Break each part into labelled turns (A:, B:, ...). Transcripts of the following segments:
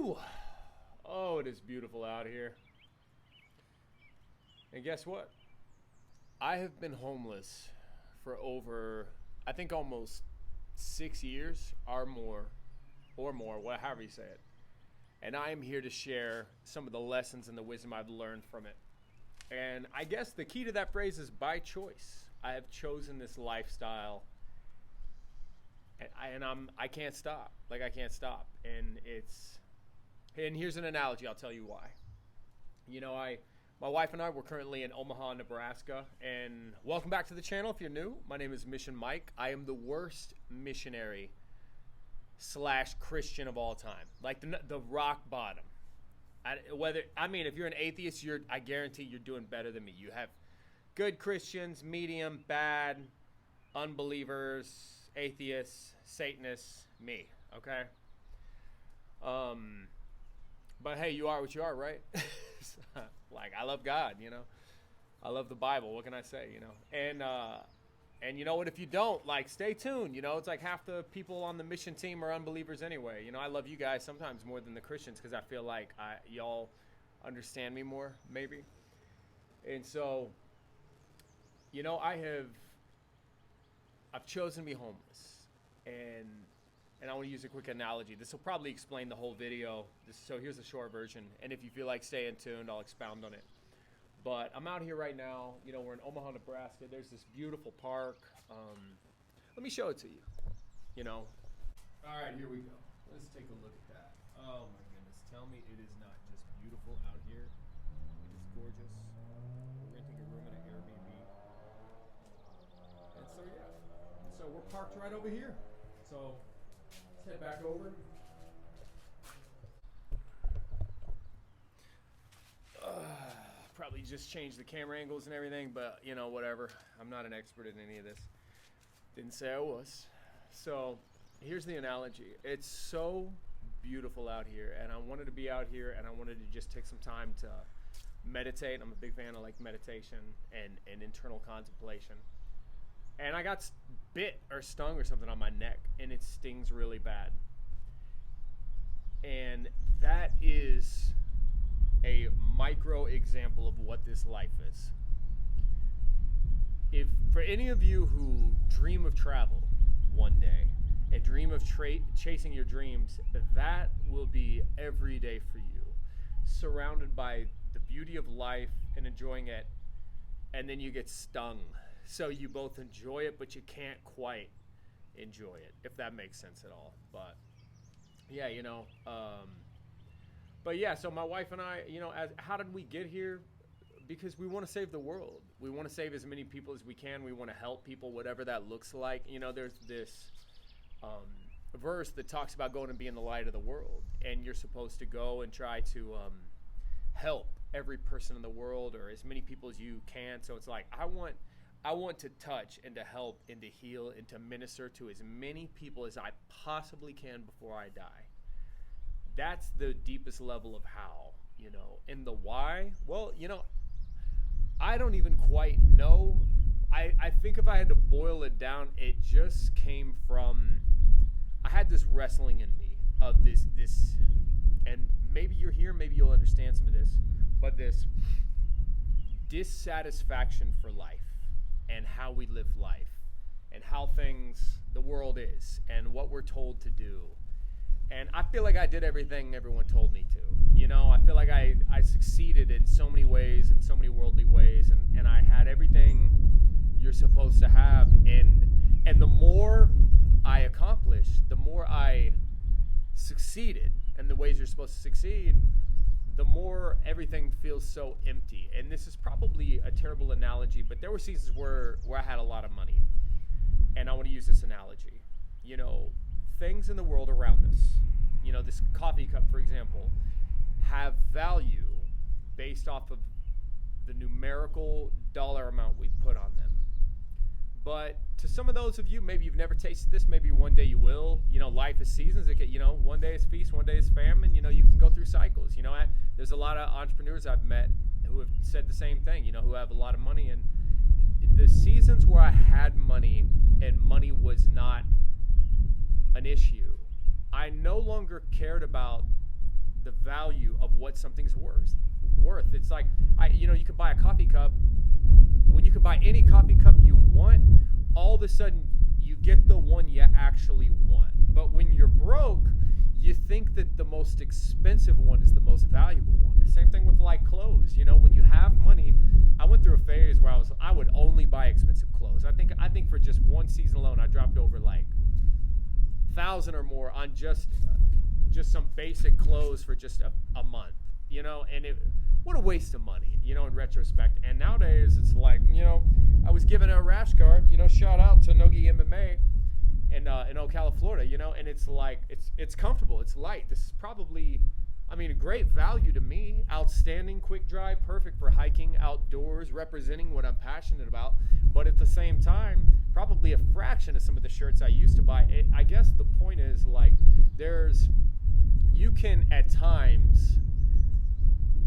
A: Woo! Oh, it is beautiful out here. And guess what? I have been homeless for over, I think almost 6 years or more, however you say it. And I am here to share some of the lessons and the wisdom I've learned from it. And I guess the key to that phrase is by choice. I have chosen this lifestyle, and I can't stop. I can't stop. And here's an analogy. I'll tell you why. My wife and I, we're currently in Omaha, Nebraska. And welcome back to the channel if you're new. My name is Mission Mike. I am the worst missionary / Christian of all time. Like the rock bottom. If you're an atheist, I guarantee you're doing better than me. You have good Christians, medium, bad, unbelievers, atheists, Satanists, me, okay? But hey, you are what you are, right? I love God, I love the Bible. What can I say, And you know what? If you don't, stay tuned. It's like half the people on the mission team are unbelievers anyway. I love you guys sometimes more than the Christians because I feel like y'all understand me more, maybe. And so, I've chosen to be homeless. And I want to use a quick analogy. This will probably explain the whole video. So here's a short version. And if you feel like staying tuned, I'll expound on it. But I'm out here right now. We're in Omaha, Nebraska. There's this beautiful park. Let me show it to you. All right, here we go. Let's take a look at that. Oh, my goodness. Tell me it is not just beautiful out here. It is gorgeous. We're renting a room in an Airbnb. And so, yeah. So we're parked right over here. So let's head back over. Probably just change the camera angles and everything, but whatever. I'm not an expert in any of this. Didn't say I was. So here's the analogy. It's so beautiful out here, and I wanted to be out here, and I wanted to just take some time to meditate. I'm a big fan of meditation and internal contemplation. And I got bit or stung or something on my neck, and it stings really bad. And that is a micro example of what this life is. If for any of you who dream of travel one day and dream of chasing your dreams, that will be every day for you, surrounded by the beauty of life and enjoying it, and then you get stung. So you both enjoy it, but you can't quite enjoy it, if that makes sense at all. But yeah, But yeah, so my wife and I, how did we get here? Because we want to save the world. We want to save as many people as we can. We want to help people, whatever that looks like. There's this verse that talks about going and being the light of the world. And you're supposed to go and try to help every person in the world or as many people as you can. So it's like, I want to touch and to help and to heal and to minister to as many people as I possibly can before I die. That's the deepest level of how, and the why. Well, I don't even quite know. I think if I had to boil it down, it just came from, I had this wrestling in me of this, and maybe you're here, maybe you'll understand some of this, but this dissatisfaction for life and how we live life and how the world is and what we're told to do. And I feel like I did everything everyone told me to. I feel like I succeeded in so many ways, in so many worldly ways, and I had everything you're supposed to have. And the more I accomplished, the more I succeeded in the ways you're supposed to succeed, the more everything feels so empty. And this is probably a terrible analogy, but there were seasons where I had a lot of money. And I want to use this analogy. Things in the world around us, this coffee cup, for example, have value based off of the numerical dollar amount we put on them. But to some of those of you, maybe you've never tasted this, maybe one day you will. Life is seasons. One day is feast, one day is famine. You can go through cycles. There's a lot of entrepreneurs I've met who have said the same thing, who have a lot of money. And the seasons where I had money and money was not an issue, I no longer cared about the value of what something's worth. It's like, you can buy a coffee cup. When you can buy any coffee cup you want, all of a sudden you get the one you actually want. But when you're broke, you think that the most expensive one is the most valuable one. The same thing with like clothes. When you have money, I went through a phase where I would only buy expensive clothes. I think for just one season alone, I dropped over like 1,000 or more on just some basic clothes for just a month. And what a waste of money, in retrospect. And nowadays it's like, I was given a rash guard, shout out to Nogi MMA in Ocala, Florida, and it's like, it's comfortable, it's light. This is probably, a great value to me, outstanding, quick dry, perfect for hiking outdoors, representing what I'm passionate about. But at the same time, probably a fraction of some of the shirts I used to buy. I guess the point is like, you can at times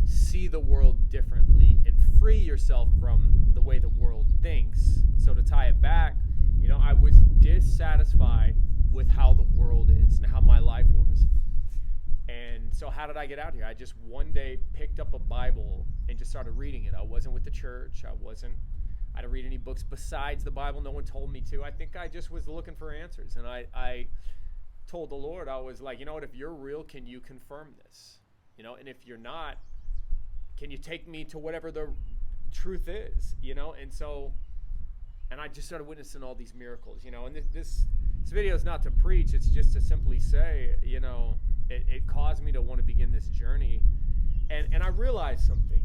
A: see the world differently and free yourself from the way the world thinks. So to tie it back, I was dissatisfied with how the world is and how my life was. And so how did I get out here? I just one day picked up a Bible and just started reading it. I wasn't with the church. I didn't read any books besides the Bible. No one told me to. I think I just was looking for answers. And I told the Lord, I was like, what, if you're real, can you confirm this? And if you're not, can you take me to whatever the truth is? And I just started witnessing all these miracles, and this video is not to preach. It's just to simply say, it caused me to want to begin this journey. And I realized something,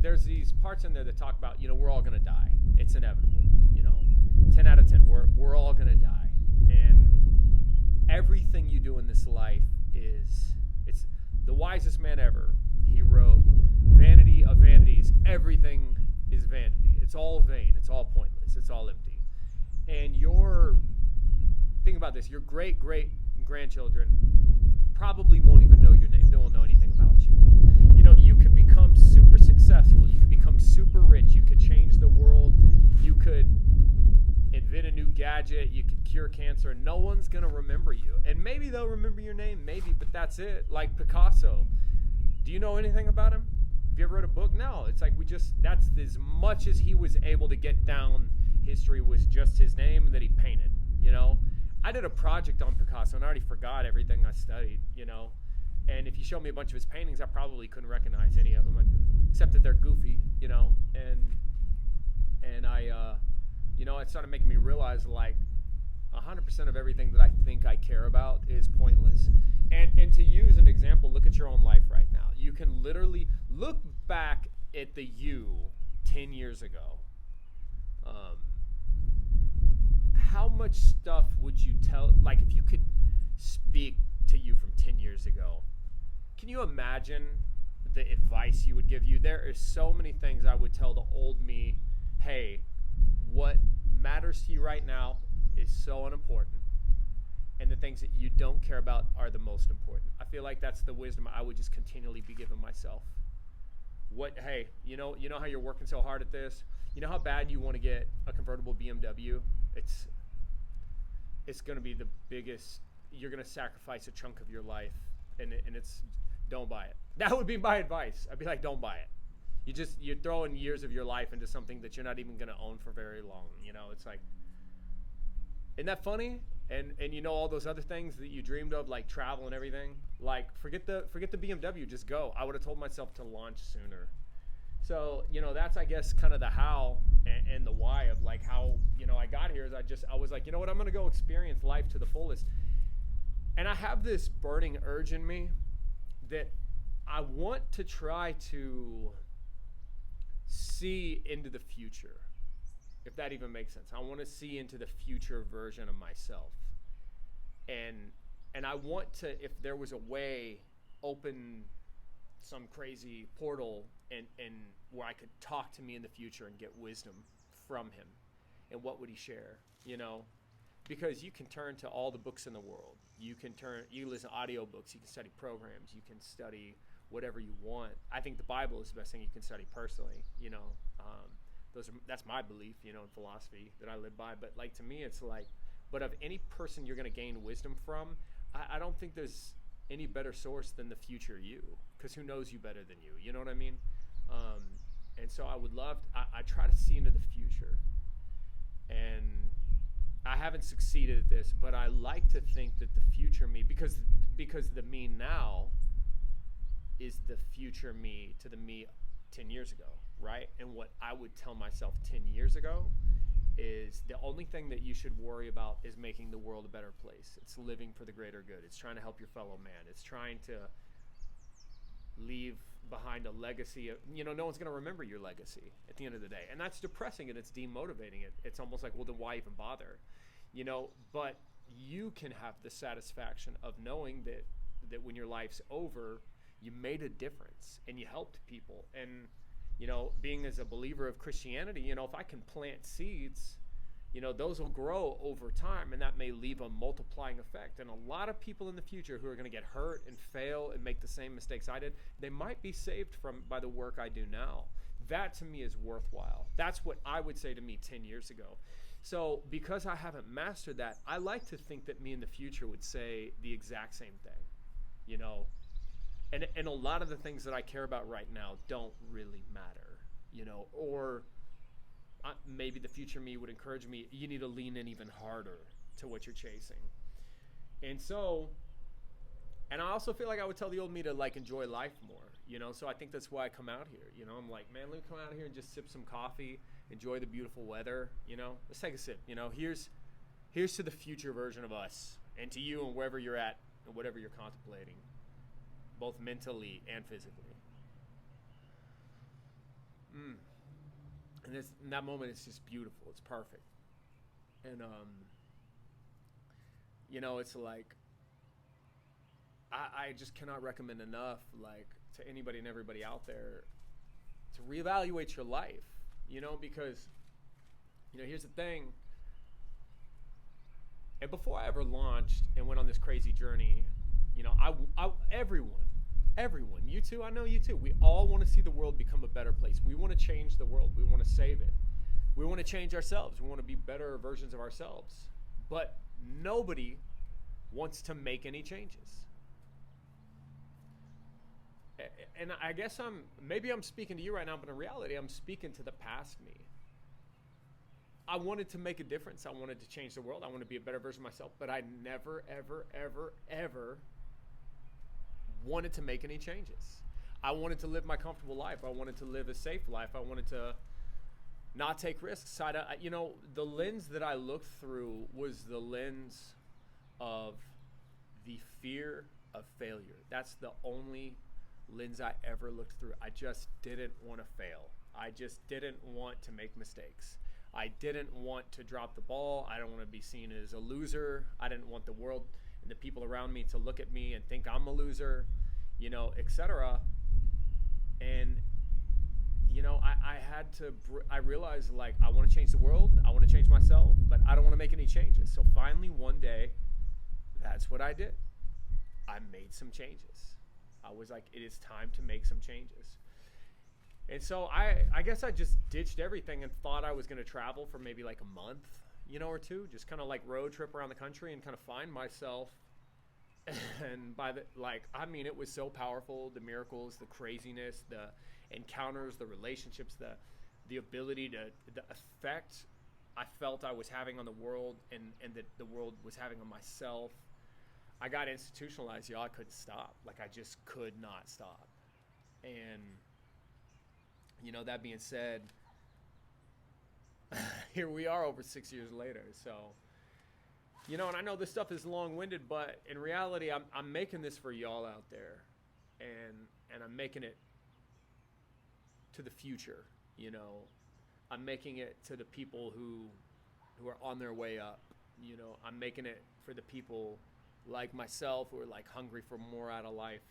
A: there's these parts in there that talk about, we're all going to die. It's inevitable, 10 out of 10, we're all going to die. And everything you do in this life it's the wisest man ever. He wrote, vanity of vanities, everything is vanity. It's all vain. It's all pointless. It's all empty. And think about this, your great-great-grandchildren probably won't even know your name. They won't know anything about you. You could become super successful. You could become super rich. You could change the world. You could invent a new gadget. You could cure cancer. No one's going to remember you. And maybe they'll remember your name, maybe, but that's it. Like Picasso. Do you know anything about him? Have you ever read a book? No. It's like that's as much as he was able to get down. History was just his name that he painted, I did a project on Picasso and I already forgot everything I studied, and if you show me a bunch of his paintings, I probably couldn't recognize any of them, except that they're goofy, and I, it started making me realize like 100% of everything that I think I care about is pointless. And to use an example, look at your own life right now. You can literally look back at the you 10 years ago. How much stuff would you tell, like if you could speak to you from 10 years ago, can you imagine the advice you would give you? There are so many things I would tell the old me, hey, what matters to you right now is so unimportant, and the things that you don't care about are the most important. I feel like that's the wisdom I would just continually be giving myself. Hey, you know how you're working so hard at this? You know how bad you want to get a convertible BMW? It's going to be the biggest, you're going to sacrifice a chunk of your life, and it's, don't buy it. That would be my advice. I'd be like, don't buy it. You're throwing years of your life into something that you're not even going to own for very long. It's like, isn't that funny? And all those other things that you dreamed of, like travel and everything, like forget the BMW, just go. I would have told myself to launch sooner. So, that's, I guess, kind of the how and the why of like how, I got here is I was like, I'm going to go experience life to the fullest. And I have this burning urge in me that I want to try to see into the future, if that even makes sense. I want to see into the future version of myself. And I want to, if there was a way, open some crazy portal and where I could talk to me in the future and get wisdom from him. And what would he share, Because you can turn to all the books in the world. You can listen to audiobooks, you can study programs, you can study whatever you want. I think the Bible is the best thing you can study personally, that's my belief, in philosophy that I live by. But like to me, it's like, but of any person you're going to gain wisdom from, I don't think there's any better source than the future you, because who knows you better than you? You know what I mean? Um, and so I would love. I try to see into the future, and I haven't succeeded at this, but I like to think that the future me, because the me now is the future me to the me 10 years ago, right? And what I would tell myself 10 years ago is the only thing that you should worry about is making the world a better place. It's living for the greater good. It's trying to help your fellow man. It's trying to leave behind a legacy of, no one's going to remember your legacy at the end of the day. And that's depressing and it's demotivating. It's almost like, well, then why even bother? But you can have the satisfaction of knowing that when your life's over, you made a difference and you helped people. And being as a believer of Christianity, if I can plant seeds, those will grow over time, and that may leave a multiplying effect. And a lot of people in the future who are going to get hurt and fail and make the same mistakes I did, they might be saved by the work I do now. That to me is worthwhile. That's what I would say to me 10 years ago. So because I haven't mastered that, I like to think that me in the future would say the exact same thing, And a lot of the things that I care about right now don't really matter, or maybe the future me would encourage me, you need to lean in even harder to what you're chasing. And I also feel like I would tell the old me to enjoy life more, so I think that's why I come out here. I'm like, man, let me come out here and just sip some coffee, enjoy the beautiful weather, let's take a sip, here's to the future version of us, and to you and wherever you're at and whatever you're contemplating, both mentally and physically. And in that moment, it's just beautiful. It's perfect. And, it's like, I just cannot recommend enough, to anybody and everybody out there to reevaluate your life, because, here's the thing. And before I ever launched and went on this crazy journey, everyone, you too, I know you too, we all want to see the world become a better place. We want to change the world. We want to save it. We want to change ourselves. We want to be better versions of ourselves. But nobody wants to make any changes. And I guess maybe I'm speaking to you right now, but in reality, I'm speaking to the past me. I wanted to make a difference. I wanted to change the world. I want to be a better version of myself, but I never, ever, ever, ever wanted to make any changes. I wanted to live my comfortable life. I wanted to live a safe life. I wanted to not take risks. The lens that I looked through was the lens of the fear of failure. That's the only lens I ever looked through. I just didn't want to fail. I just didn't want to make mistakes. I didn't want to drop the ball. I don't want to be seen as a loser. I didn't want the world and the people around me to look at me and think I'm a loser, etc. And, I realized, I want to change the world. I want to change myself, but I don't want to make any changes. So finally, one day, that's what I did. I made some changes. I was like, it is time to make some changes. And so I guess I just ditched everything and thought I was going to travel for maybe a month, or two, just kind of road trip around the country and kind of find myself. And it was so powerful, the miracles, the craziness, the encounters, the relationships, the ability the effect I felt I was having on the world and that the world was having on myself. I got institutionalized, y'all. I couldn't stop. I just could not stop. And, that being said, here we are over 6 years later. So, and I know this stuff is long-winded, but in reality, I'm making this for y'all out there, and I'm making it to the future. I'm making it to the people who are on their way up. I'm making it for the people like myself who are hungry for more out of life.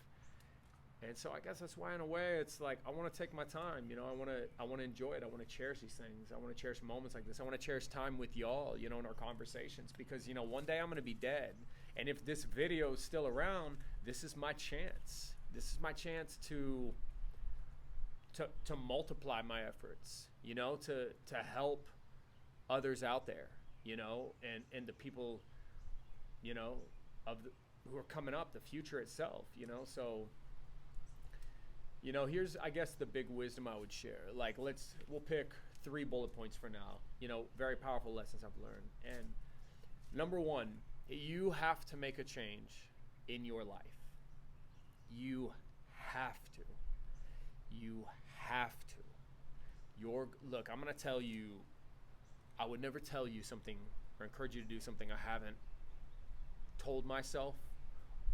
A: And so I guess that's why, in a way, it's I want to take my time. I want to enjoy it. I want to cherish these things. I want to cherish moments like this. I want to cherish time with y'all, in our conversations, because one day I'm going to be dead. And if this video is still around, this is my chance. This is my chance to multiply my efforts, to help others out there, and the people, who are coming up, the future itself, you know? So, here's, I guess, the big wisdom I would share. Like, we'll pick 3 bullet points for now, very powerful lessons I've learned. And number 1, you have to make a change in your life. You have to. You have to. Look, I'm going to tell you, I would never tell you something or encourage you to do something I haven't told myself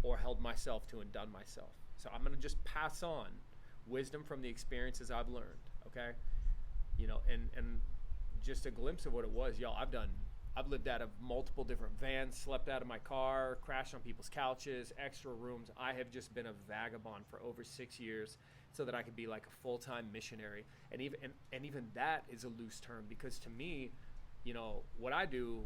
A: or held myself to and done myself. So I'm going to just pass on wisdom from the experiences I've learned, okay? And just a glimpse of what it was, y'all. I've lived out of multiple different vans, slept out of my car, crashed on people's couches, extra rooms. I have just been a vagabond for over 6 years so that I could be like a full-time missionary. And even that is a loose term, because to me, what I do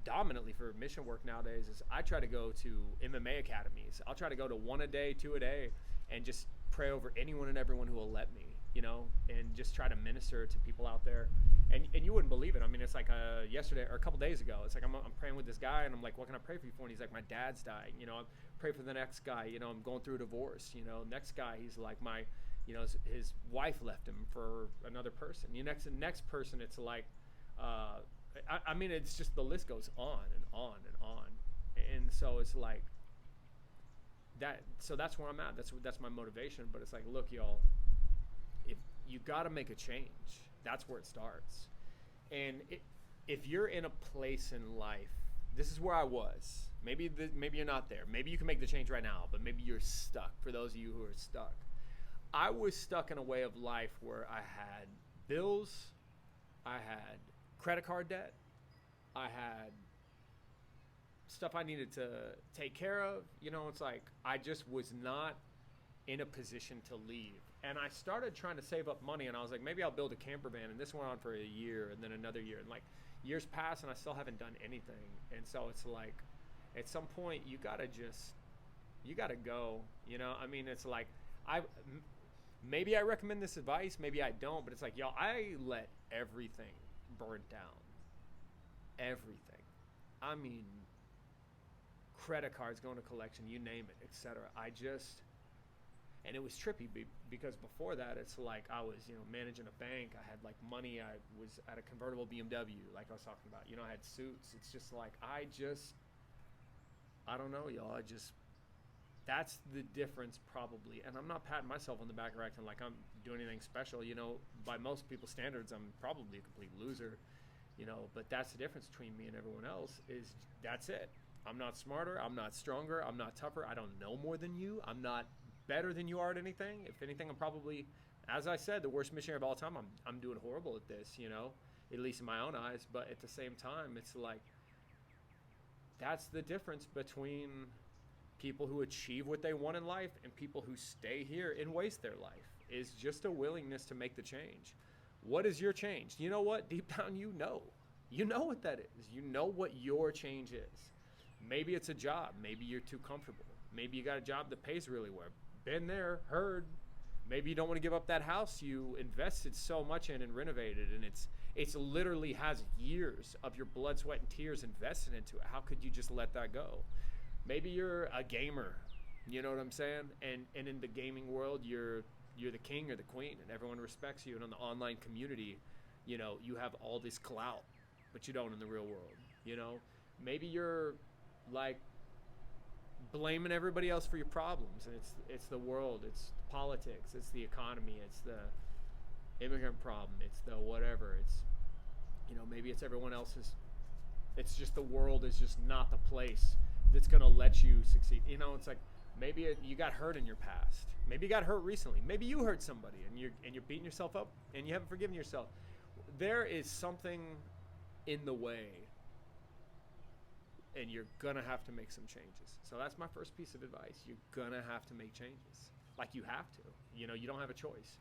A: dominantly for mission work nowadays is I try to go to MMA academies. I'll try to go to 1 a day, 2 a day, and just pray over anyone and everyone who will let me, and just try to minister to people out there. And you wouldn't believe it. I mean, it's like yesterday or a couple days ago, it's like I'm praying with this guy, and I'm like, what can I pray for you for? And he's like, my dad's dying. I pray for the next guy. I'm going through a divorce. Next guy, he's like, his wife left him for another person. Next person, it's like, I mean, it's just, the list goes on and on and on. And so it's like that. So that's where I'm at. That's my motivation. But it's like, look, y'all, if you got to make a change, that's where it starts. And if you're in a place in life, this is where I was. Maybe you're not there. Maybe you can make the change right now, but maybe you're stuck. For those of you who are stuck, I was stuck in a way of life where I had bills, I had credit card debt, I had stuff I needed to take care of. It's like I just was not in a position to leave. And I started trying to save up money, and I was like, maybe I'll build a camper van. And this went on for a year, and then another year, and like years pass, and I still haven't done anything. And so it's like, at some point, you gotta go. I mean, it's like, maybe I recommend this advice, maybe I don't, but it's like, y'all, I let everything burn down. Everything. I mean, credit cards, going to collection, you name it, etc. And it was trippy because before that, it's like I was, managing a bank. I had like money. I was at a convertible BMW, like I was talking about. I had suits. It's just like, I don't know, y'all. That's the difference probably. And I'm not patting myself on the back or acting like I'm doing anything special. By most people's standards, I'm probably a complete loser, but that's the difference between me and everyone else, is that's it. I'm not smarter. I'm not stronger. I'm not tougher. I don't know more than you. I'm not better than you are at anything. If anything, I'm probably, as I said, the worst missionary of all time. I'm doing horrible at this, at least in my own eyes. But at the same time, it's like, that's the difference between people who achieve what they want in life and people who stay here and waste their life, is just a willingness to make the change. What is your change? You know what? Deep down, you know what that is. You know what your change is. Maybe it's a job. Maybe you're too comfortable. Maybe you got a job that pays really well. Been there, heard. Maybe you don't want to give up that house you invested so much in and renovated, and it's literally has years of your blood, sweat, and tears invested into it. How could you just let that go? Maybe you're a gamer, you know what I'm saying? And in the gaming world, you're the king or the queen, and everyone respects you. And in the online community, you have all this clout, but you don't in the real world. Maybe you're like blaming everybody else for your problems, and it's the world, it's politics, it's the economy, it's the immigrant problem, it's the whatever, it's maybe it's everyone else's. It's just the world is just not the place that's gonna let you succeed. It's like, maybe you got hurt in your past, maybe you got hurt recently, maybe you hurt somebody and you're beating yourself up and you haven't forgiven yourself. There is something in the way, and you're gonna have to make some changes. So that's my first piece of advice. You're gonna have to make changes. Like, you have to. You don't have a choice.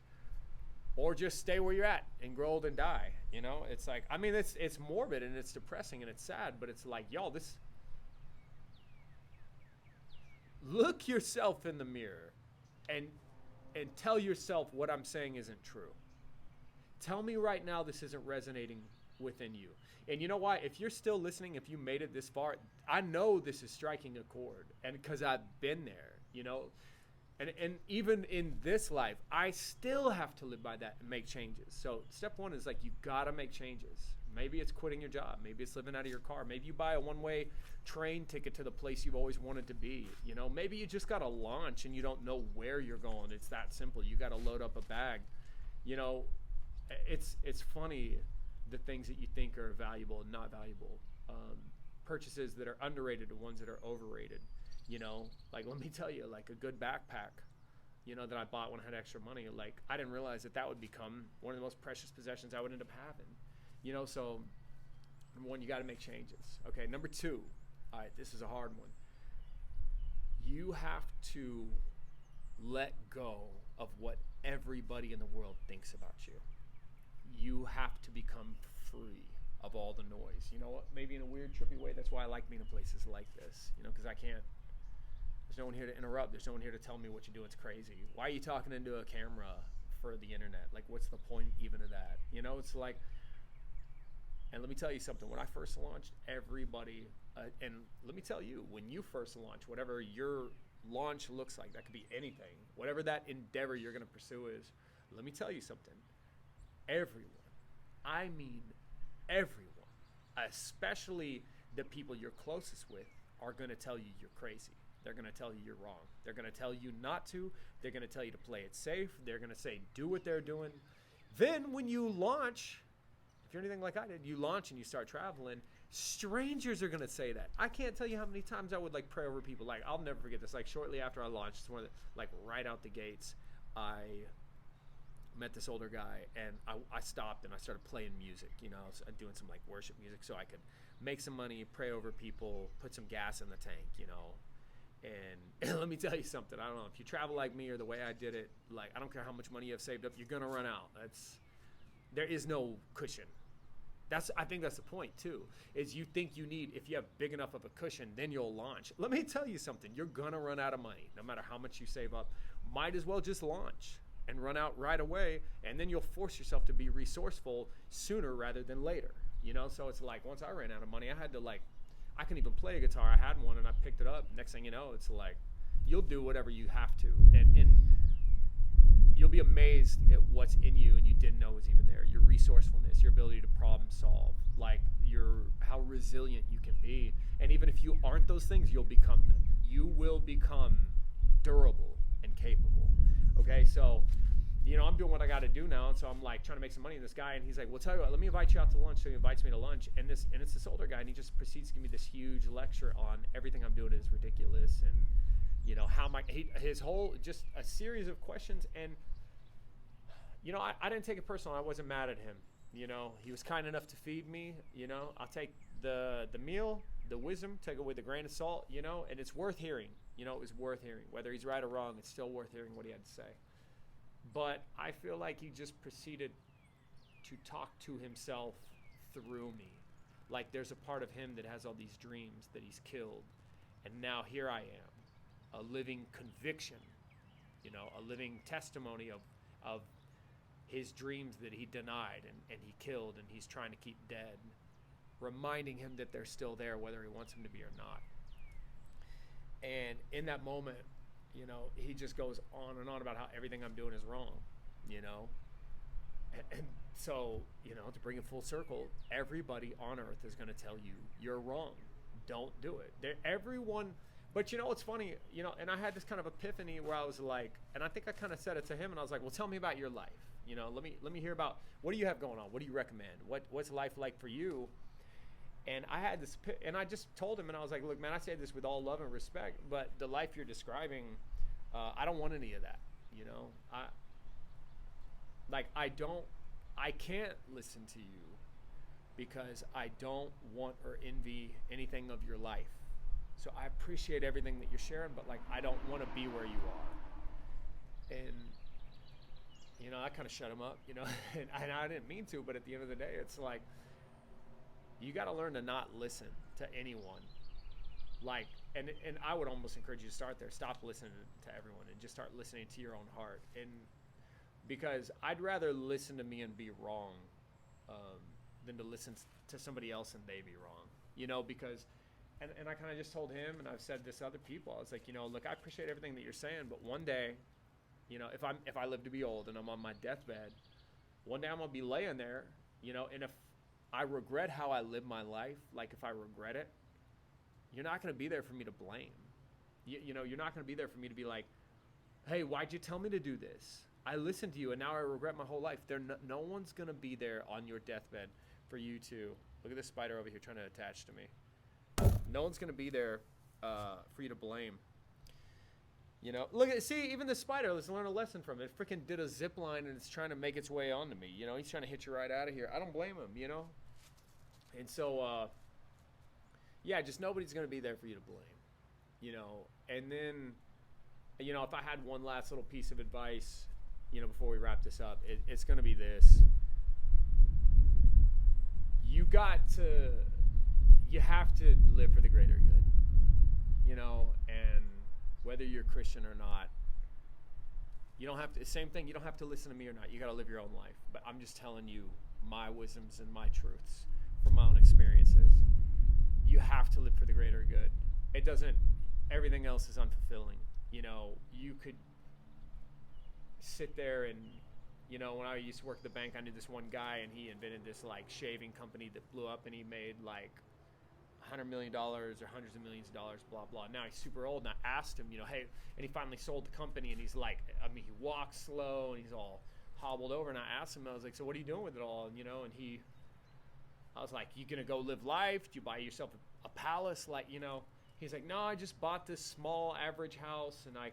A: Or just stay where you're at and grow old and die. It's like, I mean, it's morbid and it's depressing and it's sad, but it's like, y'all, look yourself in the mirror and tell yourself what I'm saying isn't true. Tell me right now this isn't resonating within you. And you know why? If you're still listening, if you made it this far, I know this is striking a chord, and because I've been there, and even in this life, I still have to live by that and make changes. So step one is like, you gotta make changes. Maybe it's quitting your job. Maybe it's living out of your car. Maybe you buy a one-way train ticket to the place you've always wanted to be. Maybe you just got to launch and you don't know where you're going. It's that simple. You got to load up a bag. It's funny, the things that you think are valuable and not valuable. Purchases that are underrated to ones that are overrated. Like, let me tell you, like a good backpack, that I bought when I had extra money. Like, I didn't realize that would become one of the most precious possessions I would end up having. So number one, you got to make changes. Okay, number two, all right, this is a hard one. You have to let go of what everybody in the world thinks about you. You have to become free of all the noise. You know what? Maybe in a weird, trippy way, that's why I like being in places like this, because there's no one here to interrupt. There's no one here to tell me what you're doing. It's crazy. Why are you talking into a camera for the internet? Like, what's the point even of that? It's like, and let me tell you something. When I first launched, everybody, and let me tell you, when you first launch, whatever your launch looks like, that could be anything, whatever that endeavor you're going to pursue is, let me tell you something. Everyone, I mean everyone, especially the people you're closest with, are going to tell you you're crazy. They're going to tell you you're wrong. They're going to tell you not to. They're going to tell you to play it safe. They're going to say, do what they're doing. Then when you launch, if you're anything like I did, you launch and you start traveling, strangers are going to say that. I can't tell you how many times I would like pray over people. Like, I'll never forget this. Like, shortly after I launched, it's one of the, like right out the gates, I met this older guy, and I stopped and I started playing music, I was doing some like worship music so I could make some money, pray over people, put some gas in the tank, and let me tell you something. I don't know if you travel like me or the way I did it, like, I don't care how much money you have saved up, you're going to run out. There is no cushion. I think that's the point too, is you think you need, if you have big enough of a cushion, then you'll launch. Let me tell you something. You're going to run out of money no matter how much you save up. Might as well just launch and run out right away, and then you'll force yourself to be resourceful sooner rather than later. So it's like, once I ran out of money, I had to, like, I couldn't even play a guitar. I had one and I picked it up. Next thing you know, it's like, you'll do whatever you have to, and you'll be amazed at what's in you and you didn't know was even there. Your resourcefulness, your ability to problem solve, like how resilient you can be. And even if you aren't those things, you'll become them. You will become durable and capable. Okay, so I'm doing what I got to do now, and so I'm like trying to make some money. And this guy, and he's like, "Well, tell you what, let me invite you out to lunch." So he invites me to lunch, and it's this older guy, and he just proceeds to give me this huge lecture on everything I'm doing is ridiculous, and how his whole, just a series of questions. And I didn't take it personal. I wasn't mad at him. He was kind enough to feed me. I'll take the meal, the wisdom, take it with a grain of salt. And it's worth hearing. It was worth hearing. Whether he's right or wrong, it's still worth hearing what he had to say. But I feel like he just proceeded to talk to himself through me. Like, there's a part of him that has all these dreams that he's killed. And now here I am, a living conviction, a living testimony of his dreams that he denied and he killed and he's trying to keep dead, reminding him that they're still there whether he wants them to be or not. And in that moment, he just goes on and on about how everything I'm doing is wrong, and so, to bring it full circle, everybody on earth is going to tell you you're wrong. Don't do it. Everyone. But what's funny, and I had this kind of epiphany where I was like, and I think I kind of said it to him, and I was like, well, tell me about your life. Let me hear about, what do you have going on? What do you recommend? What's life like for you? And I had this, and I just told him, and I was like, look, man, I say this with all love and respect, but the life you're describing, I don't want any of that. I can't listen to you because I don't want or envy anything of your life. So I appreciate everything that you're sharing, but like, I don't want to be where you are. And, I kind of shut him up, and I didn't mean to, but at the end of the day, it's like, you got to learn to not listen to anyone. Like, and I would almost encourage you to start there. Stop listening to everyone and just start listening to your own heart. And because I'd rather listen to me and be wrong than to listen to somebody else and they be wrong, you know, because, and I kind of just told him, and I've said this to other people, I was like, you know, look, I appreciate everything that you're saying, but one day, you know, if I live to be old and I'm on my deathbed, one day I'm going to be laying there, you know, and if I regret how I live my life, like if I regret it, you're not going to be there for me to blame. You know, you're not going to be there for me to be like, hey, why'd you tell me to do this? I listened to you and now I regret my whole life. No one's going to be there on your deathbed for you to, look at this spider over here trying to attach to me. No one's going to be there for you to blame. You know, look at, see, even the spider, let's learn a lesson from it. It freaking did a zip line and it's trying to make its way onto me. You know, he's trying to hit you right out of here. I don't blame him, you know? And so, yeah, just nobody's going to be there for you to blame, you know? And then, you know, if I had one last little piece of advice, you know, before we wrap this up, it's going to be this. You have to live for the greater good, you know, and whether you're Christian or not, you don't have to, same thing, you don't have to listen to me or not. You got to live your own life. But I'm just telling you my wisdoms and my truths from my own experiences. You have to live for the greater good. It doesn't, everything else is unfulfilling. You know, you could sit there and, you know, when I used to work at the bank, I knew this one guy and he invented this like shaving company that blew up and he made like $100 million or hundreds of millions of dollars, blah, blah. Now he's super old and I asked him, you know, hey, and he finally sold the company and he's like, I mean, he walks slow and he's all hobbled over. And I asked him, I was like, so what are you doing with it all? And, you know, and I was like, you gonna go live life? Do you buy yourself a palace? Like, you know, he's like, no, I just bought this small average house and I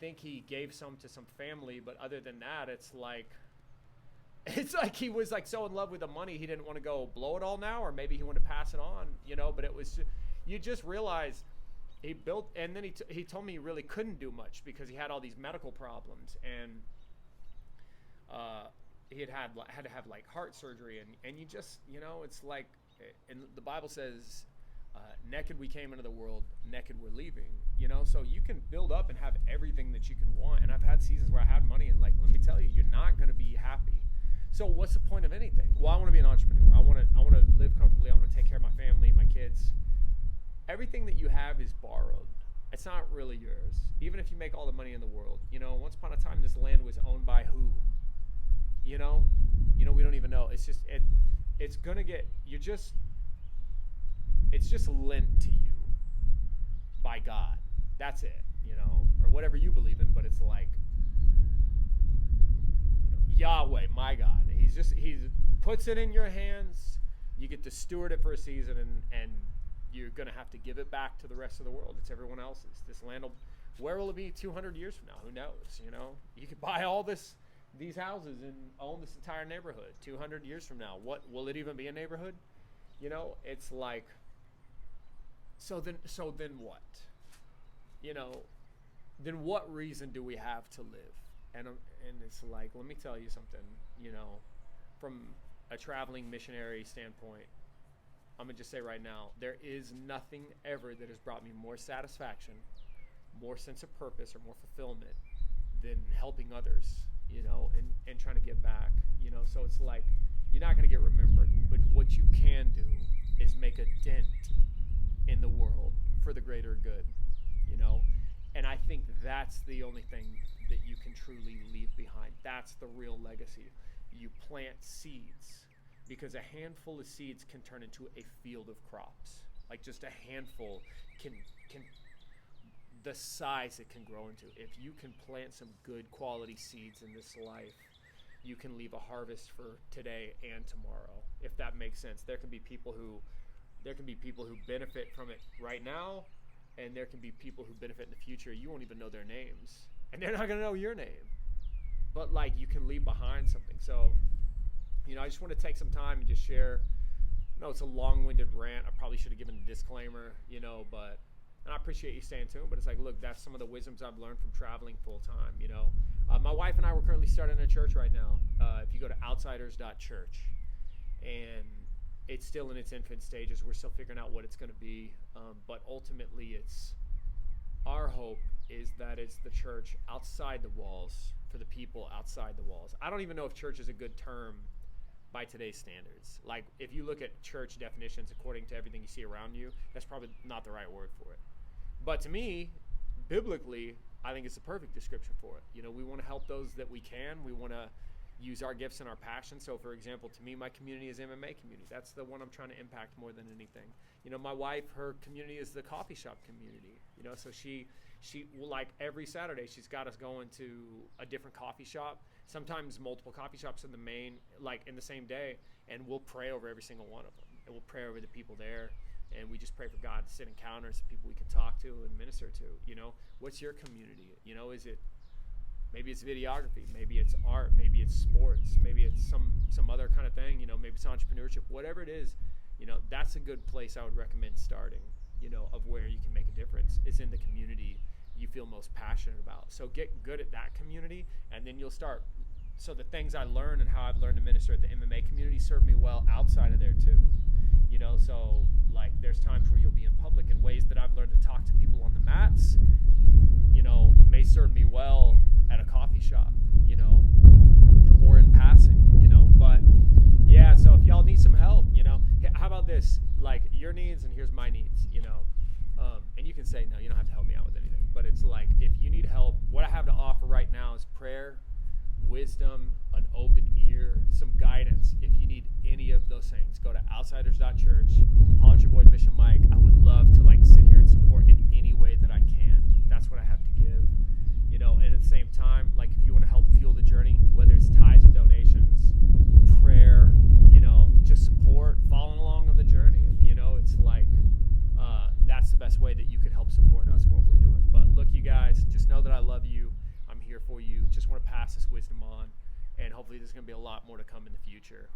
A: think he gave some to some family, but other than that, it's like he was like so in love with the money he didn't want to go blow it all now, or maybe he wanted to pass it on, you know. But it was, you just realize he built, and then he told me he really couldn't do much because he had all these medical problems, and he had to have like heart surgery, and you just, you know, it's like, and the Bible says, naked we came into the world, naked we're leaving, you know. So you can build up and have everything that you can want, and I've had seasons where I had money, and like, let me tell you, you're not going to be happy. So what's the point of anything? Well, I want to be an entrepreneur. I want to live comfortably. I want to take care of my family, my kids. Everything that you have is borrowed. It's not really yours. Even if you make all the money in the world, you know, once upon a time this land was owned by who? You know, we don't even know. It's just it's gonna get, it's just lent to you by God. That's it, you know, or whatever you believe in, but it's like, Yahweh, my God. He puts it in your hands. You get to steward it for a season, and you're going to have to give it back to the rest of the world. It's everyone else's. This land where will it be 200 years from now? Who knows? You know, you could buy all these houses and own this entire neighborhood 200 years from now. What will it even be a neighborhood? You know, it's like, so then what? You know, then what reason do we have to live? And it's like, let me tell you something, you know, from a traveling missionary standpoint, I'm going to just say right now, there is nothing ever that has brought me more satisfaction, more sense of purpose, or more fulfillment than helping others, you know, and trying to give back, you know. So it's like, you're not going to get remembered, but what you can do is make a dent in the world for the greater good, you know. And I think that's the only thing that you can truly leave behind. That's the real legacy. You plant seeds, because a handful of seeds can turn into a field of crops. Like just a handful can the size it can grow into. If you can plant some good quality seeds in this life, you can leave a harvest for today and tomorrow, if that makes sense. There can be people who benefit from it right now, and there can be people who benefit in the future. You won't even know their names, and they're not going to know your name. But like, you can leave behind something. So, you know, I just want to take some time and just share. No, it's a long-winded rant. I probably should have given a disclaimer, you know, and I appreciate you staying tuned. But it's like, look, that's some of the wisdoms I've learned from traveling full-time, you know. My wife and I, were currently starting a church right now. If you go to outsiders.church, and it's still in its infant stages. We're still figuring out what it's going to be. But ultimately, our hope is that it's the church outside the walls for the people outside the walls. I don't even know if church is a good term by today's standards. Like, if you look at church definitions according to everything you see around you, that's probably not the right word for it. But to me, biblically, I think it's the perfect description for it. You know, we want to help those that we can. We want to use our gifts and our passion. So, for example, to me, my community is MMA community. That's the one I'm trying to impact more than anything. You know, my wife, her community is the coffee shop community. You know, so she like every Saturday, she's got us going to a different coffee shop, sometimes multiple coffee shops in the same day, and we'll pray over every single one of them. And we'll pray over the people there, and we just pray for God to sit encounters, people we can talk to and minister to. You know, what's your community? You know, maybe it's videography, maybe it's art, maybe it's sports, maybe it's some other kind of thing, you know, maybe it's entrepreneurship, whatever it is, you know, that's a good place I would recommend starting, you know, of where you can make a difference is in the community you feel most passionate about. So get good at that community, and then you'll start. So the things I learn and how I've learned to minister at the MMA community serve me well outside of there too. You know, so like there's times where you'll be in public in ways that I've learned to talk to people on the mats, you know, may serve me well at a coffee shop, you know, or in passing, you know. But yeah, so if y'all need some help, you know, how about this? Like your needs and here's my needs, you know. And you can say, no, you don't have to help me out with anything. But it's like, if you need help, what I have to offer right now is prayer, wisdom, an open ear, some guidance. If you need any of those things, go to outsiders.church, holler at your boy Mission Mike. I would love to like sit here and support in any way that I can. That's what I have to give. You know, and at the same time, like if you want to help fuel the journey, whether it's tithes or donations, prayer, you know, just support, following along on the journey. You know, it's like that's the best way that you could help support us, what we're doing. But look, you guys, just know that I love you. I'm here for you. Just want to pass this wisdom on, and hopefully there's going to be a lot more to come in the future.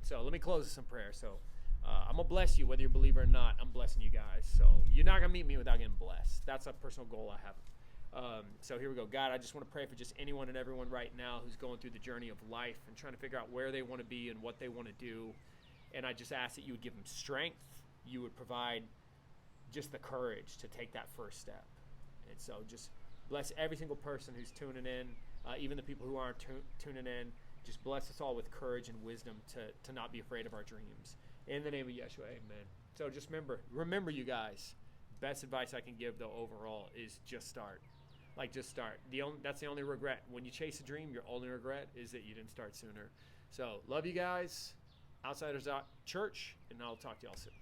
A: So let me close with some prayer. So I'm going to bless you, whether you're a believer or not. I'm blessing you guys. So you're not going to meet me without getting blessed. That's a personal goal I have. So here we go. God, I just want to pray for just anyone and everyone right now who's going through the journey of life and trying to figure out where they want to be and what they want to do. And I just ask that you would give them strength. You would provide just the courage to take that first step. And so just bless every single person who's tuning in, even the people who aren't tuning in. Just bless us all with courage and wisdom to not be afraid of our dreams. In the name of Yeshua, amen. So just remember you guys, best advice I can give though overall is just start. Like just start. That's the only regret. When you chase a dream, your only regret is that you didn't start sooner. So love you guys, Outsiders.Church, and I'll talk to y'all soon.